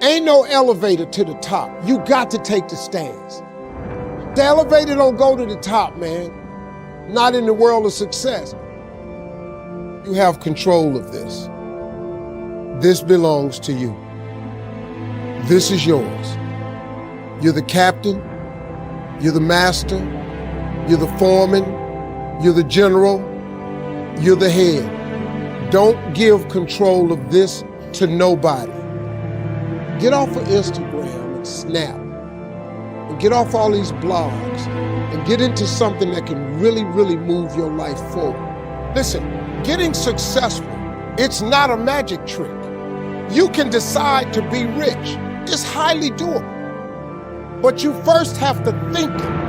Ain't no elevator to the top. You got to take the stairs. The elevator don't go to the top, man. Not in the world of success. You have control of this. This belongs to you. This is yours. You're the captain. You're the master. You're the foreman. You're the general. You're the head. Don't give control of this to nobody. Get off of Instagram and Snap. And get off all these blogs. And get into something that can really, really move your life forward. Listen, getting successful, it's not a magic trick. You can decide to be rich. It's highly doable. But you first have to think it.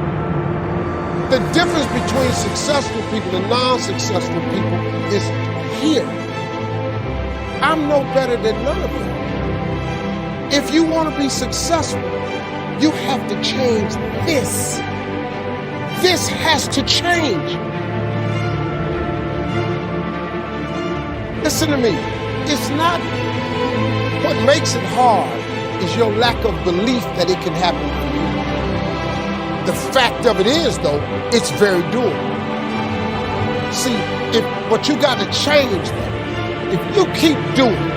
The difference between successful people and non-successful people is here. I'm no better than none of them. If you want to be successful, you have to change this. This has to change. Listen to me. It's not what makes it hard is your lack of belief that it can happen for you. The fact of it is, though, it's very doable. See, what you got to change, though, if you keep doing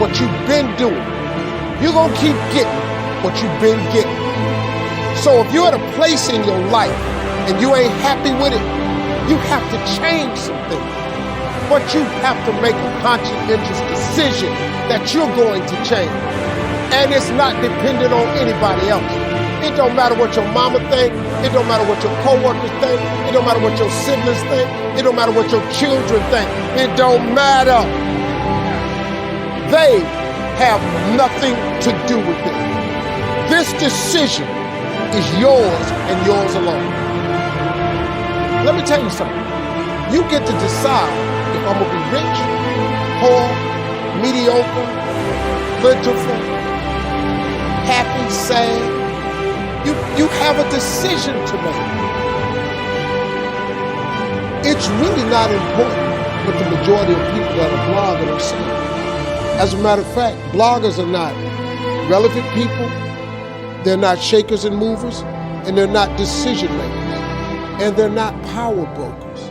what you've been doing, you're going to keep getting what you've been getting. So if you're at a place in your life and you ain't happy with it, you have to change some things. But you have to make a conscientious decision that you're going to change. And it's not dependent on anybody else. It don't matter what your mama think. It don't matter what your coworkers think. It don't matter what your siblings think. It don't matter what your children think. It don't matter. They have nothing to do with it. This decision is yours and yours alone. Let me tell you something. You get to decide if I'm gonna be rich, poor, mediocre, plentiful, happy, sad. You have a decision to make. It's really not important what the majority of people that are blogging are saying. As a matter of fact, bloggers are not relevant people, they're not shakers and movers, and they're not decision makers, and they're not power brokers.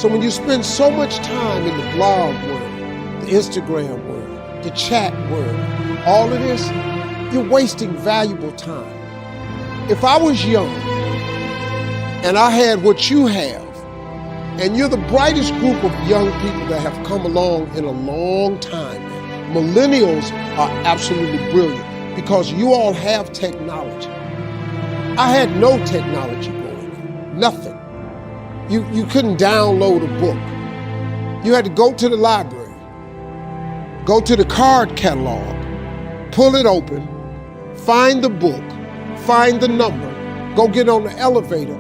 So when you spend so much time in the blog world, the Instagram world, the chat world, all of this, you're wasting valuable time. If I was young and I had what you have, and you're the brightest group of young people that have come along in a long time, millennials are absolutely brilliant because you all have technology. I had no technology growing up, nothing. You couldn't download a book. You had to go to the library, go to the card catalog, pull it open, find the book, find the number, go get on the elevator,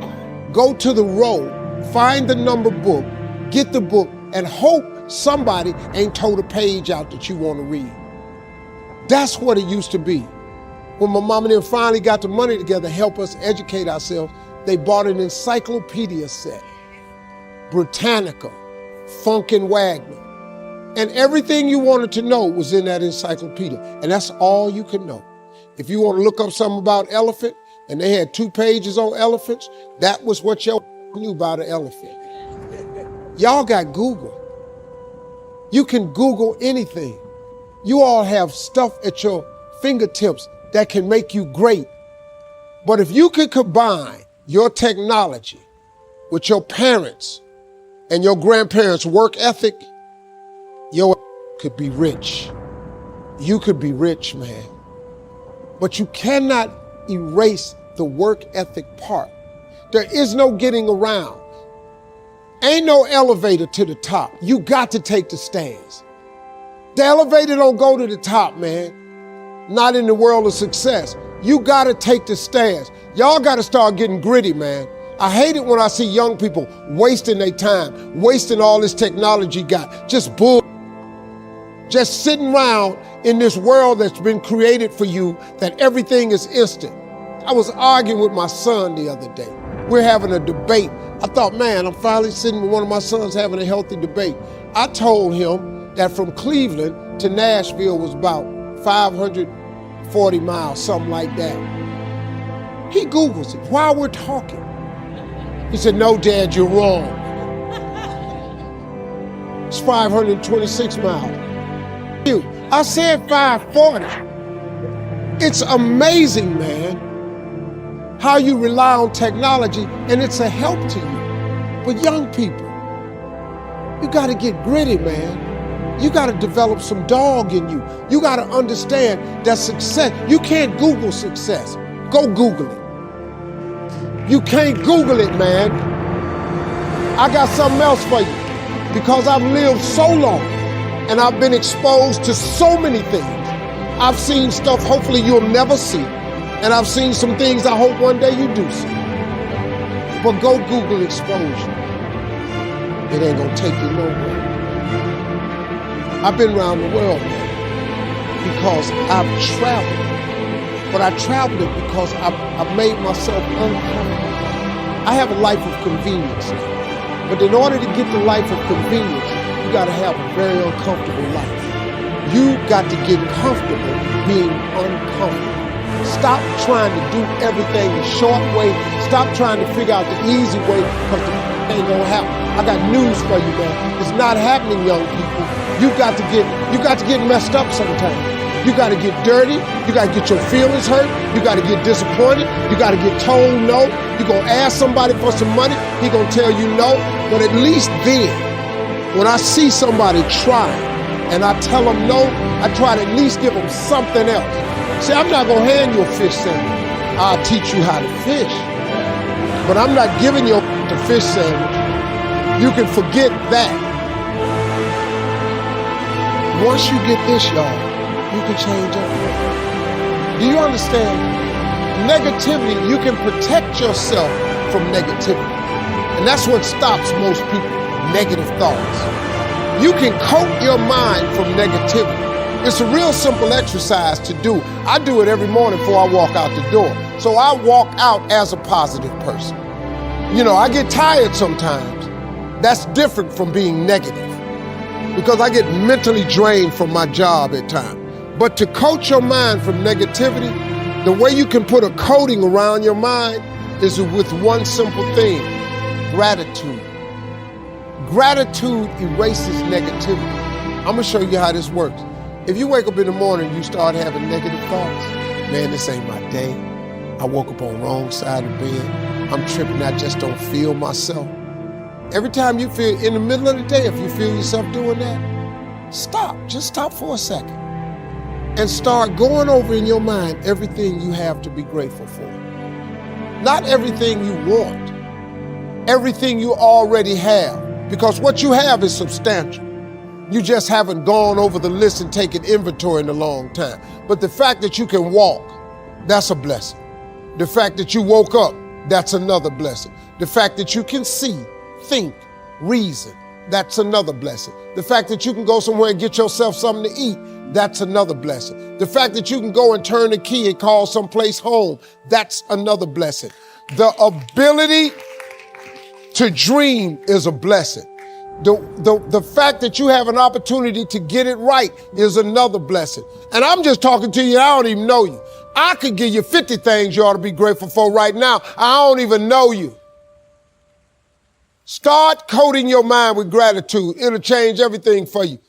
go to the row, find the number book, get the book, and hope somebody ain't told a page out that you want to read. That's what it used to be. When my mom and them finally got the money together to help us educate ourselves, they bought an encyclopedia set, Britannica, Funk and Wagner, and everything you wanted to know was in that encyclopedia, and that's all you could know. If you want to look up something about elephant, and they had 2 pages on elephants, that was what y'all knew about an elephant. Y'all got Google. You can Google anything. You all have stuff at your fingertips that can make you great. But if you could combine your technology with your parents and your grandparents' work ethic, your could be rich. You could be rich, man. But you cannot erase the work ethic part. There is no getting around. Ain't no elevator to the top. You got to take the stairs. The elevator don't go to the top, man. Not in the world of success. You got to take the stairs. Y'all got to start getting gritty, man. I hate it when I see young people wasting their time, wasting all this technology got, just sitting around in this world that's been created for you that everything is instant. I was arguing with my son the other day. We're having a debate. I thought, man, I'm finally sitting with one of my sons having a healthy debate. I told him that from Cleveland to Nashville was about 500 40 miles, something like that. He Googles it while we're talking. He said, no, Dad, you're wrong. It's 526 miles. I said 540. It's amazing, man, how you rely on technology and it's a help to you. But young people, you gotta get gritty, man. You gotta develop some dog in you. You gotta understand that success, you can't Google success. Go Google it. You can't Google it, man. I got something else for you. Because I've lived so long and I've been exposed to so many things. I've seen stuff hopefully you'll never see. And I've seen some things I hope one day you do see. But go Google exposure. It ain't gonna take you nowhere. I've been around the world, man, because I've traveled. But I traveled it because I've made myself uncomfortable. I have a life of convenience now. But in order to get the life of convenience, you gotta have a very uncomfortable life. You got to get comfortable being uncomfortable. Stop trying to do everything the short way. Stop trying to figure out the easy way, because the ain't gonna happen. I got news for you, man. It's not happening, young people. You got to get messed up sometimes. You got to get dirty. You got to get your feelings hurt. You got to get disappointed. You got to get told no. You're going to ask somebody for some money. He going to tell you no. But at least then, when I see somebody trying and I tell them no, I try to at least give them something else. See, I'm not going to hand you a fish sandwich. I'll teach you how to fish. But I'm not giving you the fish sandwich. You can forget that. Once you get this, y'all, you can change everything. Do you understand? Negativity, you can protect yourself from negativity. And that's what stops most people, negative thoughts. You can coat your mind from negativity. It's a real simple exercise to do. I do it every morning before I walk out the door. So I walk out as a positive person. You know, I get tired sometimes. That's different from being negative, because I get mentally drained from my job at times. But to coat your mind from negativity, the way you can put a coating around your mind is with one simple thing: gratitude. Gratitude erases negativity. I'm gonna show you how this works. If you wake up in the morning and you start having negative thoughts, man, this ain't my day. I woke up on the wrong side of the bed. I'm tripping, I just don't feel myself. Every time you feel, in the middle of the day, if you feel yourself doing that, stop, just stop for a second. And start going over in your mind everything you have to be grateful for. Not everything you want, everything you already have, because what you have is substantial. You just haven't gone over the list and taken inventory in a long time. But the fact that you can walk, that's a blessing. The fact that you woke up, that's another blessing. The fact that you can see, think, reason, that's another blessing. The fact that you can go somewhere and get yourself something to eat, that's another blessing. The fact that you can go and turn the key and call someplace home, that's another blessing. The ability to dream is a blessing. The fact that you have an opportunity to get it right is another blessing. And I'm just talking to you, I don't even know you. I could give you 50 things you ought to be grateful for right now. I don't even know you. Start coating your mind with gratitude. It'll change everything for you.